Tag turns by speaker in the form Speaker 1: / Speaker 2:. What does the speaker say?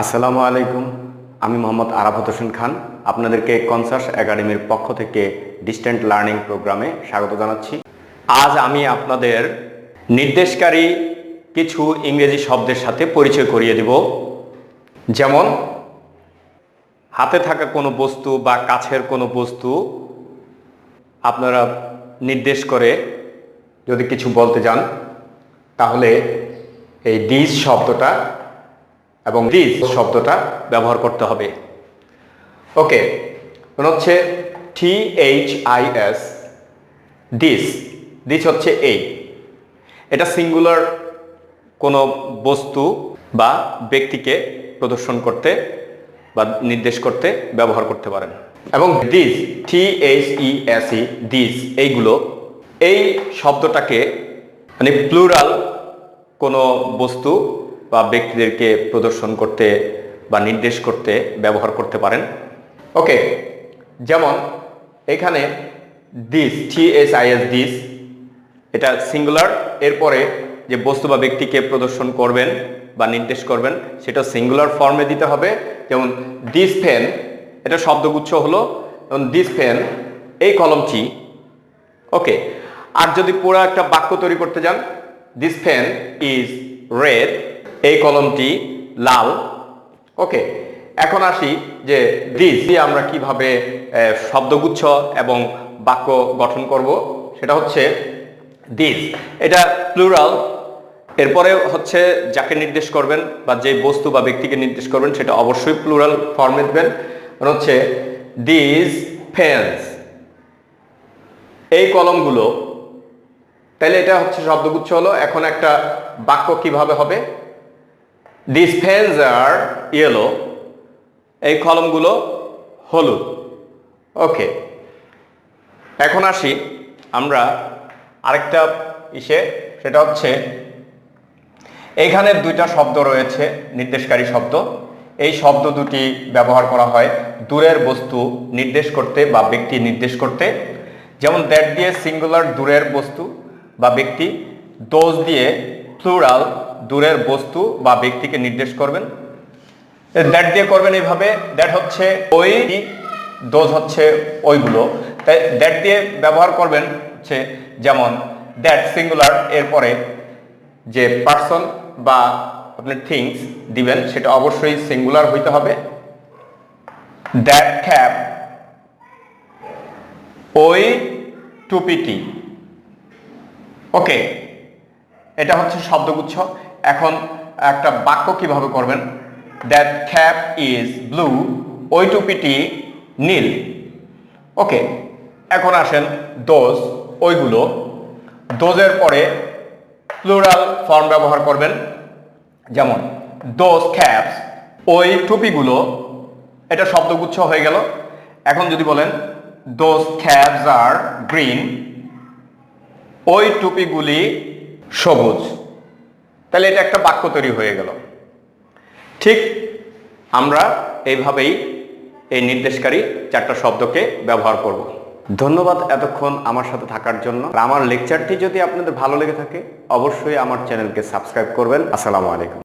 Speaker 1: আসসালামু আলাইকুম। আমি মোহাম্মদ আরাফাত হোসেন খান আপনাদেরকে কনসাস একাডেমির পক্ষ থেকে ডিস্ট্যান্ট লার্নিং প্রোগ্রামে স্বাগত জানাচ্ছি। আজ আমি আপনাদের নির্দেশকারী কিছু ইংরেজি শব্দের সাথে পরিচয় করিয়ে দেব। যেমন হাতে থাকা কোনো বস্তু বা কাছের কোনো বস্তু আপনারা নির্দেশ করে যদি কিছু বলতে যান তাহলে এই দিস শব্দটা এবং দিস শব্দটা ব্যবহার করতে হবে। ওকে, মানে হচ্ছে THIS, দিস। দিস হচ্ছে এই, এটা সিঙ্গুলার কোনো বস্তু বা ব্যক্তিকে প্রদর্শন করতে বা নির্দেশ করতে ব্যবহার করতে পারেন। এবং দিস, THESE, দিস, এইগুলো এই শব্দটাকে মানে প্লুরাল কোনো বস্তু বা ব্যক্তিদেরকে প্রদর্শন করতে বা নির্দেশ করতে ব্যবহার করতে পারেন। ওকে, যেমন এখানে দিস, THIS, দিস, এটা সিঙ্গুলার, এরপরে যে বস্তু বা ব্যক্তিকে প্রদর্শন করবেন বা নির্দেশ করবেন সেটা সিঙ্গুলার ফর্মে দিতে হবে। যেমন দিস পেন, এটা শব্দগুচ্ছ হলো, যেমন দিস পেন, এই কলমটি। ওকে, আর যদি পুরো একটা বাক্য তৈরি করতে যান, দিস পেন ইজ রেড, এই কলমটি লাল। ওকে, এখন আসি যে দিস দিয়ে আমরা কিভাবে শব্দগুচ্ছ এবং বাক্য গঠন করব। সেটা হচ্ছে দিস, এটা প্লুরাল, এরপরে হচ্ছে যাকে নির্দেশ করবেন বা যে বস্তু বা ব্যক্তিকে নির্দেশ করবেন সেটা অবশ্যই প্লুরাল ফর্মে দেবেন। হচ্ছে দিস পেন্স, এই কলমগুলো। তাহলে এটা হচ্ছে শব্দগুচ্ছ হলো। এখন একটা বাক্য কিভাবে হবে? দিস পেন্স আর ইয়েলো, এই কলমগুলো হলুদ। ওকে, এখন আসি আমরা আরেকটা ইসে, সেটা হচ্ছে এখানে দুইটা শব্দ রয়েছে নির্দেশকারী শব্দ। এই শব্দ দুটি ব্যবহার করা হয় দূরের বস্তু নির্দেশ করতে বা ব্যক্তি নির্দেশ করতে। যেমন দ্যাট দিয়ে সিঙ্গুলার দূরের বস্তু বা ব্যক্তি, দোজ দিয়ে প্লুরাল দূরের বস্তু বা ব্যক্তিকে নির্দেশ করবেন। দ্যাট দিয়ে করবেন এইভাবে, দ্যাট হচ্ছে ওই, দোজ হচ্ছে ওইগুলো। তাই দ্যাট দিয়ে ব্যবহার করবেন হচ্ছে যেমন দ্যাট সিঙ্গুলার, এরপরে যে পার্সন বা আপনি থিংস দিবেন সেটা অবশ্যই সিঙ্গুলার হইতে হবে। দ্যাট ক্যাপ, ওই টুপিটি। ওকে, এটা হচ্ছে শব্দগুচ্ছ। এখন একটা বাক্য কিভাবে করবেন? দ্যাট ক্যাপ ইজ ব্লু, ওই টুপিটি নীল। ওকে, এখন আসেন দোজ, ওইগুলো। দোজের পরে প্লুরাল ফর্ম ব্যবহার করবেন, যেমন দোজ ক্যাপস, ওই টুপিগুলো। এটা শব্দগুচ্ছ হয়ে গেল। এখন যদি বলেন দোজ ক্যাপস আর গ্রিন, ওই টুপিগুলি সবুজ, তাহলে এটা একটা বাক্য তৈরি হয়ে গেল। ঠিক আমরা এইভাবেই এই নির্দেশকারী চারটা শব্দকে ব্যবহার করব। ধন্যবাদ এতক্ষণ আমার সাথে থাকার জন্য। আর আমার লেকচারটি যদি আপনাদের ভালো লেগে থাকে অবশ্যই আমার চ্যানেলকে সাবস্ক্রাইব করবেন। আসসালামু আলাইকুম।